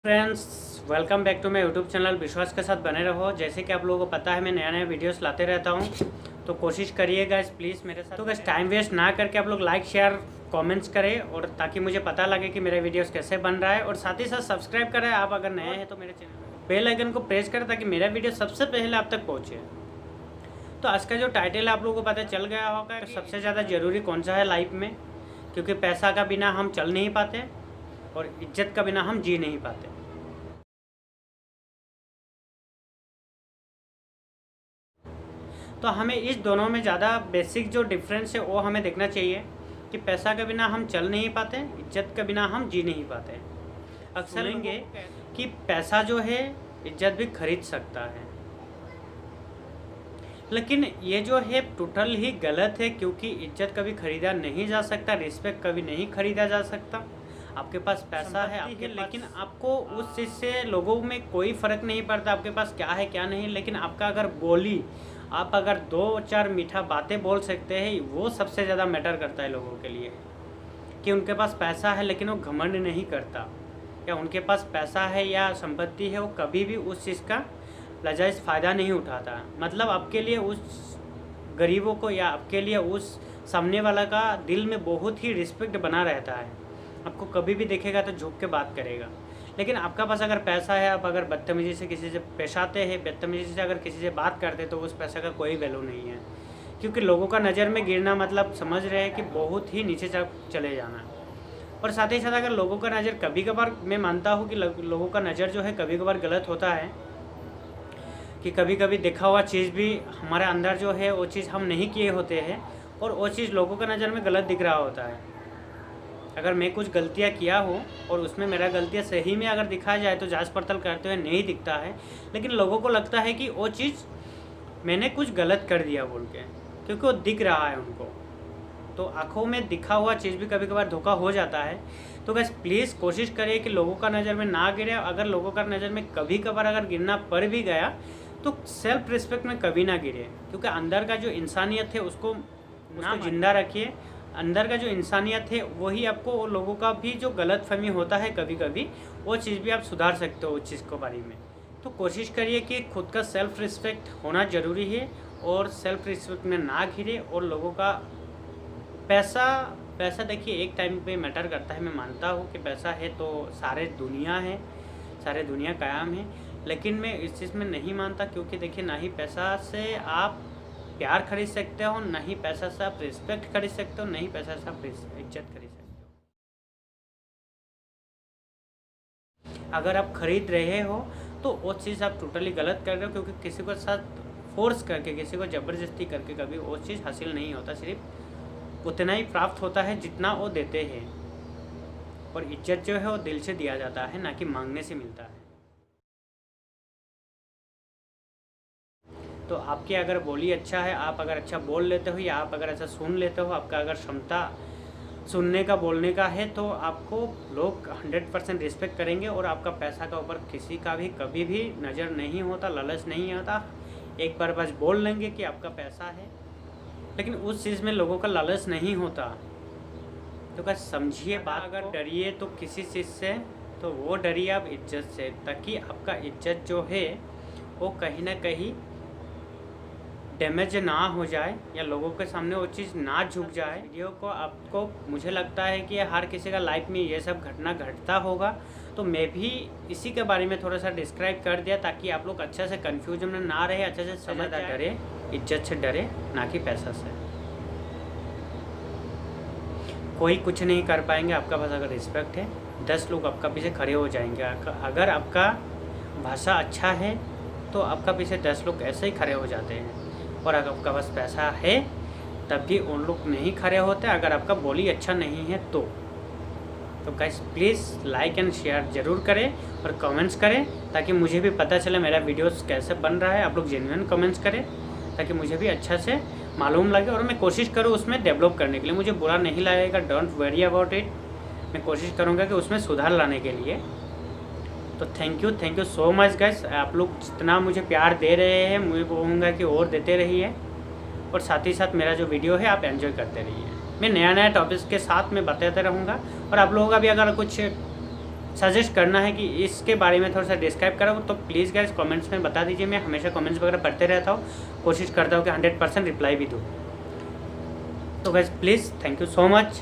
Friends, welcome back to my YouTube channel. विश्वास के साथ बने रहो। जैसे कि आप लोगों को पता है मैं नया नया वीडियोस लाते रहता हूँ, तो कोशिश करिएगा प्लीज़ मेरे साथ। तो बस टाइम वेस्ट ना करके आप लोग लाइक शेयर कमेंट्स करें, और ताकि मुझे पता लगे कि मेरा वीडियोस कैसे बन रहा है। और साथ ही साथ सब्सक्राइब करें आप अगर नए हैं तो मेरे चैनल बेल आइकन को प्रेस करें ताकि मेरा वीडियो सबसे पहले आप तक पहुँचे। तो आज का जो टाइटल है आप लोगों को पता चल गया होगा कि सबसे ज़्यादा ज़रूरी कौन सा है लाइफ में, क्योंकि पैसा का बिना हम चल नहीं पाते और इज्जत का बिना हम जी नहीं पाते। तो हमें इस दोनों में ज़्यादा बेसिक जो डिफरेंस है वो हमें देखना चाहिए कि पैसा के बिना हम चल नहीं पाते, इज्जत के बिना हम जी नहीं पाते। अक्सर लेंगे कि पैसा जो है इज्जत भी खरीद सकता है, लेकिन ये जो है टोटल ही गलत है, क्योंकि इज्जत कभी खरीदा नहीं जा सकता, रिस्पेक्ट कभी नहीं खरीदा जा सकता। आपके पास पैसा है आपके, लेकिन आपको उस चीज़ से लोगों में कोई फ़र्क नहीं पड़ता आपके पास क्या है क्या नहीं। लेकिन आपका अगर बोली, आप अगर 2-4 मीठा बातें बोल सकते हैं, वो सबसे ज़्यादा मैटर करता है लोगों के लिए। कि उनके पास पैसा है लेकिन वो घमंड नहीं करता, या उनके पास पैसा है या संपत्ति है, वो कभी भी उस चीज़ का नाजायज़ फ़ायदा नहीं उठाता। मतलब आपके लिए उस गरीबों को या आपके लिए उस सामने वाला का दिल में बहुत ही रिस्पेक्ट बना रहता है। आपको कभी भी देखेगा तो झुक के बात करेगा। लेकिन आपका पास अगर पैसा है, आप अगर बदतमीज़ी से किसी से पेश आते हैं, बदतमीज़ी से अगर किसी से बात करते हैं, तो उस पैसे का कोई वैल्यू नहीं है। क्योंकि लोगों का नज़र में गिरना मतलब समझ रहे हैं कि बहुत ही नीचे चले जाना। और साथ ही साथ अगर लोगों का नज़र कभी कभार, मैं मानता हूँ कि लोगों का नज़र जो है कभी कभार गलत होता है, कि कभी कभी देखा हुआ चीज़ भी हमारे अंदर जो है वो चीज़ हम नहीं किए होते हैं, और वो चीज़ लोगों का नज़र में गलत दिख रहा होता है। अगर मैं कुछ गलतियाँ किया हो और उसमें मेरा गलतियाँ सही में अगर दिखाया जाए तो जांच पड़ताल करते हुए नहीं दिखता है, लेकिन लोगों को लगता है कि वो चीज़ मैंने कुछ गलत कर दिया बोल के, क्योंकि वो दिख रहा है उनको। तो आँखों में दिखा हुआ चीज़ भी कभी कभार धोखा हो जाता है। तो बस प्लीज़ कोशिश करिए कि लोगों का नज़र में ना गिरे। अगर लोगों का नज़र में कभी कभार अगर गिरना पड़ भी गया तो सेल्फ रिस्पेक्ट में कभी ना गिरे, क्योंकि अंदर का जो इंसानियत है उसको जिंदा रखिए। अंदर का जो इंसानियत है वही आपको लोगों का भी जो गलतफहमी होता है कभी कभी, वो चीज़ भी आप सुधार सकते हो उस चीज़ के बारे में। तो कोशिश करिए कि खुद का सेल्फ रिस्पेक्ट होना ज़रूरी है, और सेल्फ रिस्पेक्ट में ना घिरे। और लोगों का पैसा देखिए एक टाइम पे मैटर करता है। मैं मानता हूँ कि पैसा है तो सारे दुनिया कायम है, लेकिन मैं इस चीज़ में नहीं मानता। क्योंकि देखिए, ना ही पैसा से आप प्यार खरीद सकते हो, ना ही पैसा से आप रिस्पेक्ट खरीद सकते हो, ना ही पैसा से आप इज्जत खरीद सकते हो। अगर आप खरीद रहे हो तो वो चीज़ आप टोटली गलत कर रहे हो, क्योंकि किसी को साथ फोर्स करके, किसी को ज़बरदस्ती करके कभी वो चीज़ हासिल नहीं होता। सिर्फ उतना ही प्राप्त होता है जितना वो देते हैं। और इज्जत जो है वो दिल से दिया जाता है, ना कि मांगने से मिलता है। तो आपकी अगर बोली अच्छा है, आप अगर अच्छा बोल लेते हो, या आप अगर अच्छा सुन लेते हो, आपका अगर क्षमता सुनने का बोलने का है, तो आपको लोग 100% रिस्पेक्ट करेंगे। और आपका पैसा का ऊपर किसी का भी कभी भी नज़र नहीं होता, लालच नहीं आता। एक बार बस बोल लेंगे कि आपका पैसा है, लेकिन उस चीज़ में लोगों का लालच नहीं होता। तो बस समझिए बात। अगर डरिए तो किसी चीज़ से, तो वो डरिए आप इज्जत से, ताकि आपका इज्जत जो है वो कहीं ना कहीं डैमेज ना हो जाए, या लोगों के सामने वो चीज़ ना झुक जाए। वीडियो को आपको, मुझे लगता है कि हर किसी का लाइफ में ये सब घटना घटता होगा, तो मैं भी इसी के बारे में थोड़ा सा डिस्क्राइब कर दिया, ताकि आप लोग अच्छे से कन्फ्यूजन में ना रहे, अच्छे से समझ डरे, इज्जत से डरे, ना कि पैसा से। कोई कुछ नहीं कर पाएंगे आपका पास अगर रिस्पेक्ट है। 10 लोग आपका पीछे खड़े हो जाएंगे। अगर आपका भाषा अच्छा है तो आपका पीछे 10 लोग ऐसे ही खड़े हो जाते हैं। और अगर आपका पास पैसा है तब भी उन लोग नहीं खड़े होते, अगर आपका बोली अच्छा नहीं है तो guys please like and share ज़रूर करें और कमेंट्स करें, ताकि मुझे भी पता चले मेरा वीडियोस कैसे बन रहा है। आप लोग जेन्युइन कमेंट्स करें ताकि मुझे भी अच्छा से मालूम लगे, और मैं कोशिश करूँ उसमें डेवलप करने के लिए। मुझे बुरा नहीं लगेगा, डोंट वरी अबाउट इट। मैं कोशिश करूँगा कि उसमें सुधार लाने के लिए। तो thank you so much guys. आप लोग जितना मुझे प्यार दे रहे हैं, मुझे कहूँगा कि और देते रहिए। और साथ ही साथ मेरा जो वीडियो है आप एंजॉय करते रहिए। मैं नया टॉपिक्स के साथ मैं बताते रहूँगा। और आप लोगों का भी अगर कुछ सजेस्ट करना है कि इसके बारे में थोड़ा सा डिस्क्राइब करा तो प्लीज़ गाइस कमेंट्स में बता दीजिए। मैं हमेशा कमेंट्स वगैरह पढ़ते रहता हूँ, कोशिश करता हूँ कि 100% रिप्लाई भी दूँ। तो guys please thank you so much.